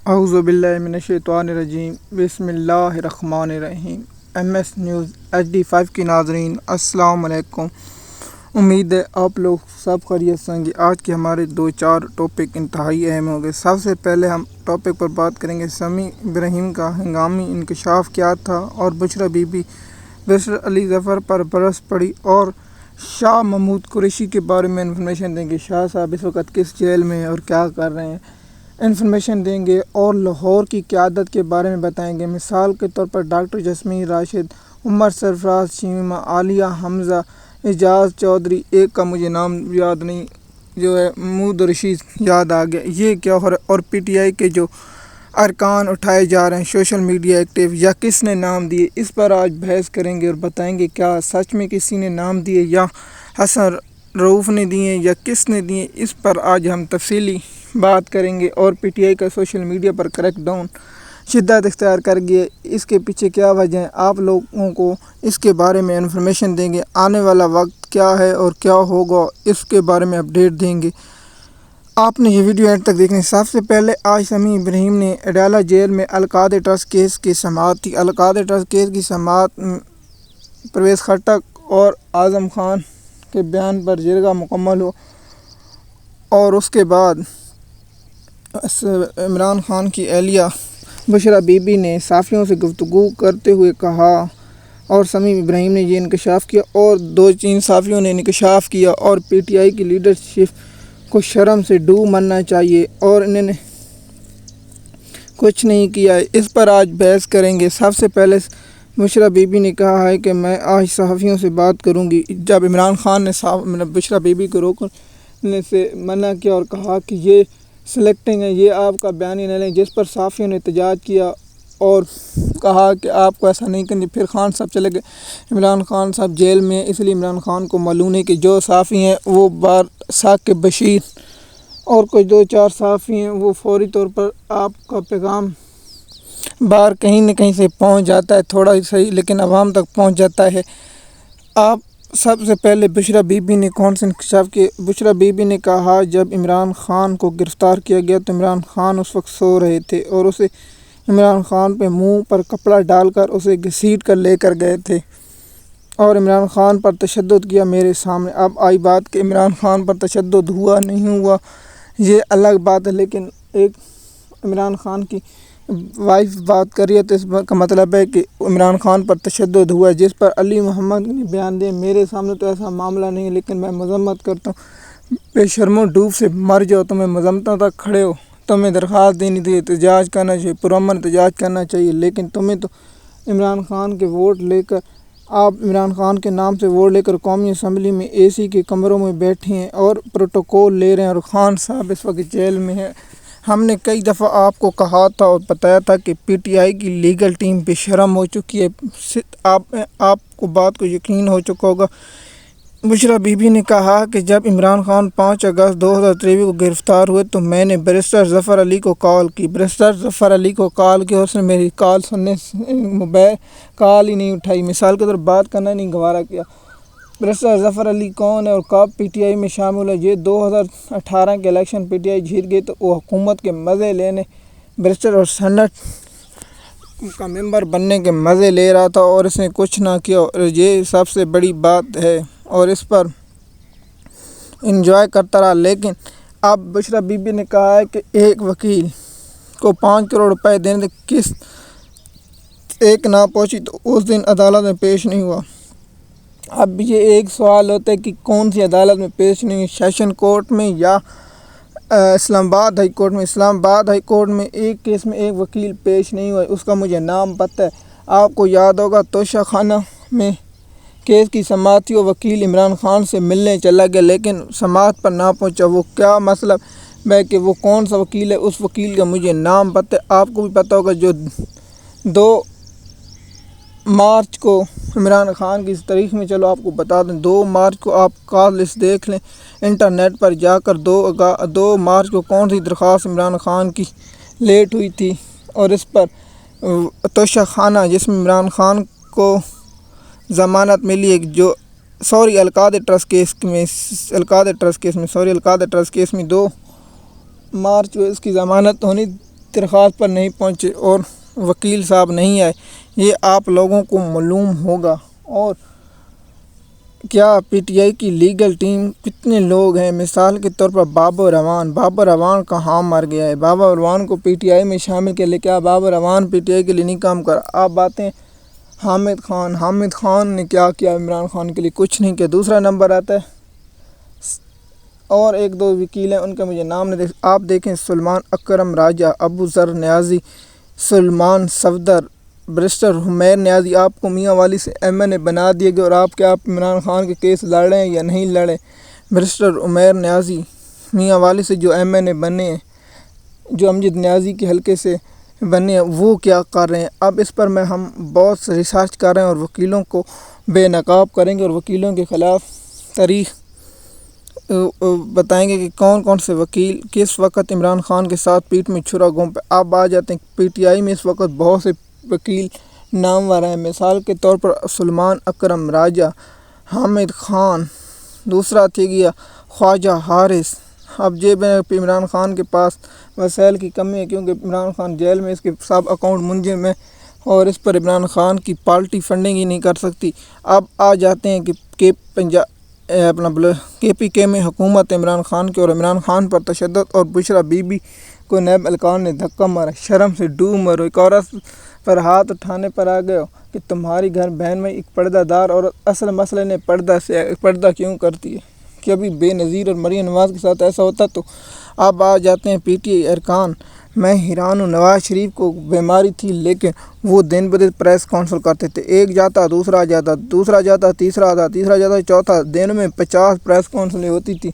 اعوذ باللہ من الشیطان الرجیم بسم اللہ الرحمن الرحیم۔ ایم ایس نیوز HD5 کی ناظرین السلام علیکم۔ امید ہے آپ لوگ سب خیریت سے ہوں گے۔ آج کے ہمارے 2-4 ٹاپک انتہائی اہم ہوں گے۔ سب سے پہلے ہم ٹاپک پر بات کریں گے سمیع ابراہیم کا ہنگامی انکشاف کیا تھا اور بشرا be be barrister Ali Zafar پر برس پڑی، اور شاہ محمود قریشی کے بارے میں انفارمیشن دیں گے۔ شاہ صاحب اس وقت کس جیل میں ہیں اور کیا کر رہے ہیں، انفارمیشن دیں گے، اور لاہور کی قیادت کے بارے میں بتائیں گے۔ مثال کے طور پر ڈاکٹر جسمین راشد، عمر سرفراز، شیمہ، عالیہ حمزہ، اعجاز چودھری، ایک کا مجھے نام یاد نہیں، جو ہے محمود رشید یاد آ گیا، یہ کیا ہو رہا ہے، اور PTI کے جو ارکان اٹھائے جا رہے ہیں سوشل میڈیا ایکٹیو، یا کس نے نام دیے، اس پر آج بحث کریں گے اور بتائیں گے کیا سچ میں کسی نے نام دیے، یا حسن رؤوف نے دیے یا کس نے دیے، اس پر آج ہم تفصیلی بات کریں گے۔ اور PTI کا سوشل میڈیا پر کریک ڈاؤن شدت اختیار کر گیا، اس کے پیچھے کیا وجہ ہے، آپ لوگوں کو اس کے بارے میں انفارمیشن دیں گے۔ آنے والا وقت کیا ہے اور کیا ہوگا، اس کے بارے میں اپڈیٹ دیں گے۔ آپ نے یہ ویڈیو اینڈ تک دیکھنی۔ سب سے پہلے آج سمیع ابراہیم نے اڈالہ جیل میں القاعدہ ٹرسٹ کیس کی سماعت تھی۔ القاعدہ ٹرسٹ کیس کی سماعت پرویز خٹک اور اعظم خان کے بیان پر جرگہ مکمل ہو، اور اس کے بعد عمران خان کی اہلیہ بشرا بی بی نے صحافیوں سے گفتگو کرتے ہوئے کہا، اور سمیع ابراہیم نے یہ انکشاف کیا، اور 2-3 صحافیوں نے انکشاف کیا، اور PTI کی لیڈرشپ کو شرم سے ڈوب مرنا چاہیے، اور انہوں نے کچھ نہیں کیا ہے۔ اس پر آج بحث کریں گے۔ سب سے پہلے بشرا بی بی نے کہا ہے کہ میں آج صحافیوں سے بات کروں گی، جب عمران خان نے بشرا بی بی کو روکنے سے منع کیا اور کہا کہ یہ سلیکٹنگ ہے، یہ آپ کا بیان ہی نہ لیں، جس پر صحافیوں نے احتجاج کیا اور کہا کہ آپ کو ایسا نہیں کرنی۔ پھر خان صاحب چلے گئے، عمران خان صاحب جیل میں، اس لیے عمران خان کو معلوم ہے کہ جو صحافی ہیں وہ ثاقب بشیر اور کچھ 2-4 صحافی ہیں، وہ فوری طور پر آپ کا پیغام باہر کہیں نہ کہیں سے پہنچ جاتا ہے، تھوڑا ہی صحیح لیکن عوام تک پہنچ جاتا ہے۔ آپ سب سے پہلے بشرا بی بی نے کون سے انکشاف کیے؟ بشرا بی بی نے کہا جب عمران خان کو گرفتار کیا گیا تو عمران خان اس وقت سو رہے تھے، اور اسے عمران خان پہ منہ پر کپڑا ڈال کر اسے گھسیٹ کر لے کر گئے تھے، اور عمران خان پر تشدد کیا میرے سامنے۔ اب آئی بات کہ عمران خان پر تشدد ہوا نہیں ہوا، یہ الگ بات ہے، لیکن ایک عمران خان کی وائف بات کر رہی ہے تو اس کا مطلب ہے کہ عمران خان پر تشدد ہوا ہے، جس پر علی محمد نے بیان دیا میرے سامنے تو ایسا معاملہ نہیں ہے، لیکن میں مذمت کرتا ہوں، بے شرمو ڈوب سے مر جاؤ، تمہیں مذمتوں تک کھڑے ہو، تمہیں درخواست دینی تھی، احتجاج کرنا چاہیے، پرامن احتجاج کرنا چاہیے، لیکن تمہیں تو عمران خان کے ووٹ لے کر، آپ عمران خان کے نام سے ووٹ لے کر قومی اسمبلی میں AC کے کمروں میں بیٹھے ہیں اور پروٹوکول لے رہے ہیں، اور خان صاحب اس وقت جیل میں ہیں۔ ہم نے کئی دفعہ آپ کو کہا تھا اور بتایا تھا کہ PTI کی لیگل ٹیم بے شرم ہو چکی ہے، آپ کو بات کو یقین ہو چکا ہوگا۔ بشرا بی بی نے کہا کہ جب عمران خان 5 اگست 2023 کو گرفتار ہوئے تو میں نے بیرسٹر ظفر علی کو کال کی، بیرسٹر ظفر علی کو کال کی، اس نے میری کال سننے سے موبائل کال ہی نہیں اٹھائی، مثال کے طور بات کرنا نہیں گوارا کیا۔ بیرسٹر ظفر علی کون ہے اور کب PTI میں شامل ہے؟ یہ 2018 کے الیکشن PTI جیت گئی تو وہ حکومت کے مزے لینے، بیرسٹر اور سینٹ کا ممبر بننے کے مزے لے رہا تھا، اور اس نے کچھ نہ کیا، اور یہ سب سے بڑی بات ہے، اور اس پر انجوائے کرتا رہا۔ لیکن اب بشرا بی بی نے کہا ہے کہ ایک وکیل کو 5 کروڑ روپے دینے سے قسط ایک نہ پہنچی تو اس دن عدالت میں پیش نہیں ہوا۔ اب یہ ایک سوال ہوتا ہے کہ کون سی عدالت میں پیش نہیں ہے، سیشن کورٹ میں یا اسلام آباد ہائی کورٹ میں؟ اسلام آباد ہائی کورٹ میں ایک کیس میں ایک وکیل پیش نہیں ہوا، اس کا مجھے نام پتہ ہے، آپ کو یاد ہوگا توشہ خانہ میں کیس کی سماعت تھی، وہ وکیل عمران خان سے ملنے چلا گیا لیکن سماعت پر نہ پہنچا، وہ کیا مطلب ہے کہ وہ کون سا وکیل ہے، اس وکیل کا مجھے نام پتہ ہے، آپ کو بھی پتہ ہوگا، جو 2 مارچ کو عمران خان کی تاریخ میں، چلو آپ کو بتا دیں، 2 مارچ کو آپ کال لسٹ دیکھ لیں انٹرنیٹ پر جا کر، 2 مارچ کو کون سی درخواست عمران خان کی لیٹ ہوئی تھی، اور اس پر توشہ خانہ جس میں عمران خان کو ضمانت ملی ہے، جو القاعدہ ٹرسٹ کیس میں 2 مارچ کو اس کی ضمانت ہونی درخواست پر نہیں پہنچے اور وکیل صاحب نہیں آئے، یہ آپ لوگوں کو معلوم ہوگا۔ اور کیا پی ٹی آئی کی لیگل ٹیم کتنے لوگ ہیں؟ مثال کے طور پر بابر اعوان کہاں مر گیا ہے؟ بابر اعوان کو پی ٹی آئی میں شامل کیا، لیکن کیا Babar Awan P T I کے لیے نہیں کام کرا؟ آپ باتیں حامد خان نے کیا کیا عمران خان کے لیے؟ کچھ نہیں کیا۔ دوسرا نمبر آتا ہے اور ایک دو وکیل ہیں، ان کا مجھے نام نہیں آپ دیکھیں، سلمان اکرم راجہ، ابو ذر نیازی، سلمان صفدر، برسٹر حمیر نیازی۔ آپ کو میاں والی سے ایم این اے بنا دیے گئے اور آپ عمران خان کے کیس لڑ رہے ہیں یا نہیں لڑے؟ برسٹر حمیر نیازی میاں والی سے جو ایم این اے بنے ہیں، جو امجد نیازی کے حلقے سے بنے ہیں، وہ کیا کر رہے ہیں؟ اب اس پر ہم بہت سے ریسرچ کر رہے ہیں اور وکیلوں کو بے نقاب کریں گے اور وکیلوں کے خلاف تاریخ بتائیں گے کہ کون کون سے وکیل کس وقت عمران خان کے ساتھ پیٹھ میں چھرا گھوم پہ۔ آپ آ جاتے ہیں پی ٹی آئی میں اس وقت بہت سے وکیل نامور ہیں، مثال کے طور پر سلمان اکرم راجہ، حامد خان، دوسرا تھے گیا خواجہ حارث۔ اب جیب عمران خان کے پاس وسائل کی کمی ہے کیونکہ عمران خان جیل میں، اس کے سب اکاؤنٹ منجم ہے اور اس پر عمران خان کی پارٹی فنڈنگ ہی نہیں کر سکتی۔ اب آ جاتے ہیں کہ کے پی کے میں حکومت عمران خان کے اور عمران خان پر تشدد، اور بشرا بی بی کو نیب الکان نے دھکا مارا، شرم سے ڈوب مرو، ایک عورت پر ہاتھ اٹھانے پر آ گئے ہو کہ تمہاری گھر بہن میں ایک پردہ دار عورت، اصل مسئلے نے پردہ کیوں کرتی ہے کہ ابھی بے نظیر اور مریم نواز کے ساتھ ایسا ہوتا تو۔ اب آ جاتے ہیں پی ٹی آئی ارکان۔ میں حیران ہوں، نواز شریف کو بیماری تھی لیکن وہ دن بدن پریس کانفرنس کرتے تھے، ایک جاتا دوسرا جاتا تیسرا آتا، تیسرا جاتا چوتھا، دن میں 50 پریس کانفرنس ہوتی تھی،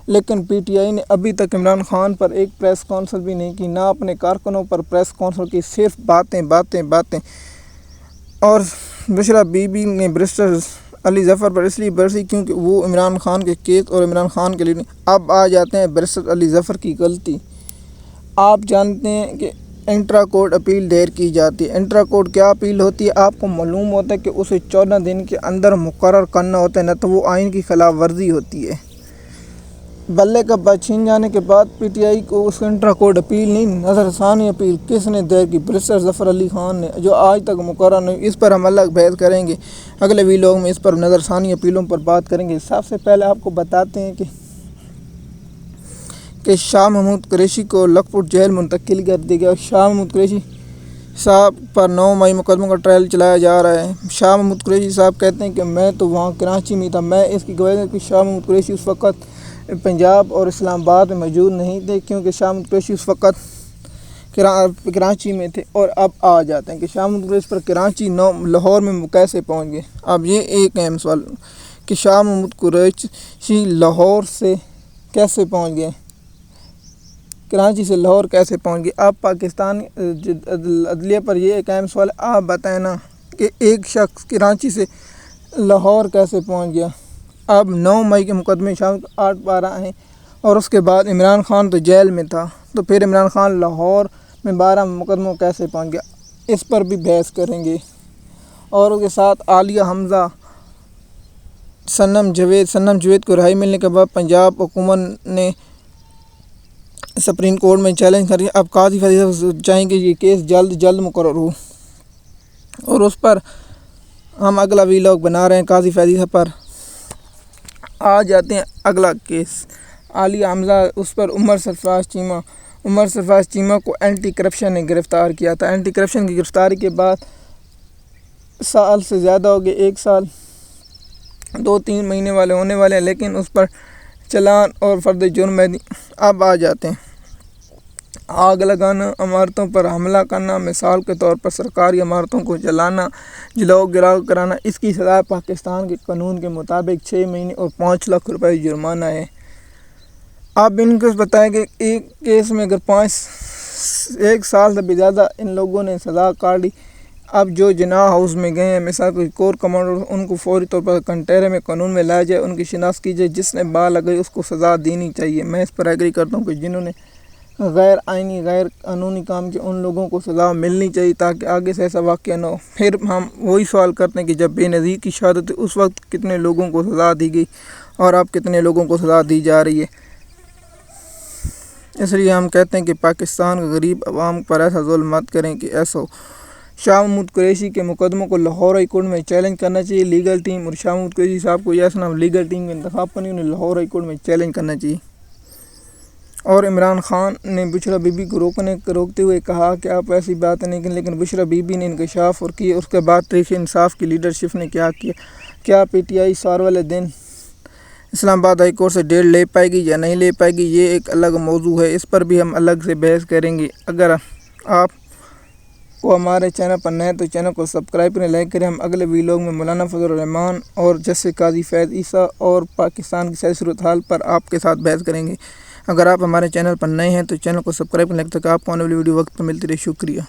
لیکن پی ٹی آئی نے ابھی تک عمران خان پر ایک پریس کانفرنس بھی نہیں کی، نہ اپنے کارکنوں پر پریس کانفرنس کی، صرف باتیں۔ اور بشرا بی بی نے برسٹر علی ظفر پر اس لیے برسی کیونکہ وہ عمران خان کے کیس اور عمران خان کے لیے نہیں۔ اب آ جاتے ہیں برسٹر علی ظفر کی غلطی۔ آپ جانتے ہیں کہ انٹرا کورٹ اپیل دائر کی جاتی ہے۔ انٹرا کورٹ کیا اپیل ہوتی ہے؟ آپ کو معلوم ہوتا ہے کہ اسے 14 دن کے اندر مقرر کرنا ہوتا ہے، نہ تو وہ آئین کی خلاف ورزی ہوتی ہے۔ بلے کا بچ چھین جانے کے بعد پی ٹی آئی کو اس انٹرا کورٹ اپیل نہیں، نظر ثانی اپیل کس نے دائر کی؟ برسٹر ظفر علی خان نے، جو آج تک مقرر نہیں۔ اس پر ہم الگ بحث کریں گے، اگلے ویلاگ میں اس پر نظر ثانی اپیلوں پر بات کریں گے۔ سب سے پہلے آپ کو بتاتے ہیں کہ شاہ محمود قریشی کو لکھپت جیل منتقل کر دیا گیا۔ شاہ محمود قریشی صاحب پر 9 مئی مقدمہ کا ٹرائل چلایا جا رہا ہے۔ شاہ محمود قریشی صاحب کہتے ہیں کہ میں تو وہاں کراچی میں تھا، میں اس کی گواہی کہ شاہ محمود قریشی اس وقت پنجاب اور اسلام آباد میں موجود نہیں تھے کیونکہ شاہ محمود قریشی اس وقت کراچی میں تھے۔ اور اب آ جاتے ہیں کہ شاہ محمود قریشی پر کراچی لاہور میں کیسے پہنچ گئے۔ اب یہ ایک اہم سوال کہ شاہ محمود قریشی لاہور سے کیسے پہنچ گئے، کراچی سے لاہور کیسے پہنچ گئے۔ اب پاکستان عدلیہ پر یہ ایک اہم سوال ہے، آپ بتائیں نا کہ ایک شخص کراچی سے لاہور کیسے پہنچ گیا۔ اب 9 مئی کے مقدمے شام کو 8/12 ہیں اور اس کے بعد عمران خان تو جیل میں تھا، تو پھر عمران خان لاہور میں 12 مقدموں کیسے پہنچ گیا، اس پر بھی بحث کریں گے۔ اور اس کے ساتھ عالیہ حمزہ، سنم جاوید کو رہائی ملنے کے بعد پنجاب حکومت نے سپریم کورٹ میں چیلنج کر دیا۔ اب قاضی فیصلہ چاہیں گے یہ کیس جلد مقرر ہو، اور اس پر ہم اگلا ویلاگ بنا رہے ہیں قاضی فیصلہ پر۔ آ جاتے ہیں اگلا کیس عالیہ حمزہ، اس پر عمر سرفراز چیمہ کو اینٹی کرپشن نے گرفتار کیا تھا۔ اینٹی کرپشن کی گرفتاری کے بعد سال سے زیادہ ہو گئے، 1 سال 2-3 مہینے ہونے والے ہیں، لیکن اس پر چلان اور فرد جرم ہے۔ اب آ جاتے ہیں آگ لگانا، عمارتوں پر حملہ کرنا، مثال کے طور پر سرکاری عمارتوں کو جلانا، جلاؤ گراؤ کرانا، اس کی سزا پاکستان کے قانون کے مطابق 6 مہینے اور 5 لاکھ روپے جرمانہ ہے۔ اب ان کو بتائیں کہ ایک کیس میں اگر 1 سال سے بھی زیادہ ان لوگوں نے سزا کاٹ لی، اب جو جناح ہاؤس میں گئے ہیں، مثال کوئی کور کمانڈر، ان کو فوری طور پر کنٹیرے میں قانون میں لایا جائے، ان کی شناخت کی جائے، جس نے بال لگائی اس کو سزا دینی چاہیے۔ میں اس پر ایگری کرتا ہوں کہ جنہوں نے غیر آئینی غیر قانونی کام کیا، ان لوگوں کو سزا ملنی چاہیے تاکہ آگے سے ایسا واقعہ نہ ہو۔ پھر ہم وہی سوال کرتے ہیں کہ جب بے نظیر کی شہادت ہوئی اس وقت کتنے لوگوں کو سزا دی گئی اور اب کتنے لوگوں کو سزا دی جا رہی ہے۔ اس لیے ہم کہتے ہیں کہ پاکستان کے غریب عوام پر ایسا ظلم مت کریں کہ ایسا ہو۔ شاہ محمود قریشی کے مقدموں کو لاہور ہائی کورٹ میں چیلنج کرنا چاہیے لیگل ٹیم، اور شاہ محمود قریشی صاحب کو یہ نام لیگل ٹیم کا انتخاب کرنی، انہیں لاہور ہائی کورٹ میں چیلنج کرنا چاہیے۔ اور عمران خان نے بشرا بی بی کو روکتے ہوئے کہا کہ آپ ایسی بات نہیں کریں، لیکن بشرا بی بی نے انکشاف اور کی۔ اس کے بعد تحریک انصاف کی لیڈرشپ نے کیا کیا؟ کیا پی ٹی آئی سار والے دن اسلام آباد ہائی کورٹ سے ڈیل لے پائے گی یا نہیں لے پائے گی؟ یہ ایک الگ موضوع ہے، اس پر بھی ہم الگ سے بحث کریں گے۔ اگر آپ کو ہمارے چینل پر نئے تو چینل کو سبسکرائب کریں، لائک کریں۔ ہم اگلے ویلاگ میں مولانا فضل الرحمان اور جسٹس قاضی فیض عیسیٰ اور پاکستان کی سیاسی صورتحال پر آپ کے ساتھ بحث کریں گے۔ اگر آپ ہمارے چینل پر نئے ہیں تو چینل کو سبسکرائب کریں تاکہ آپ کو آنے والی ویڈیو وقت پر ملتی رہے۔ شکریہ۔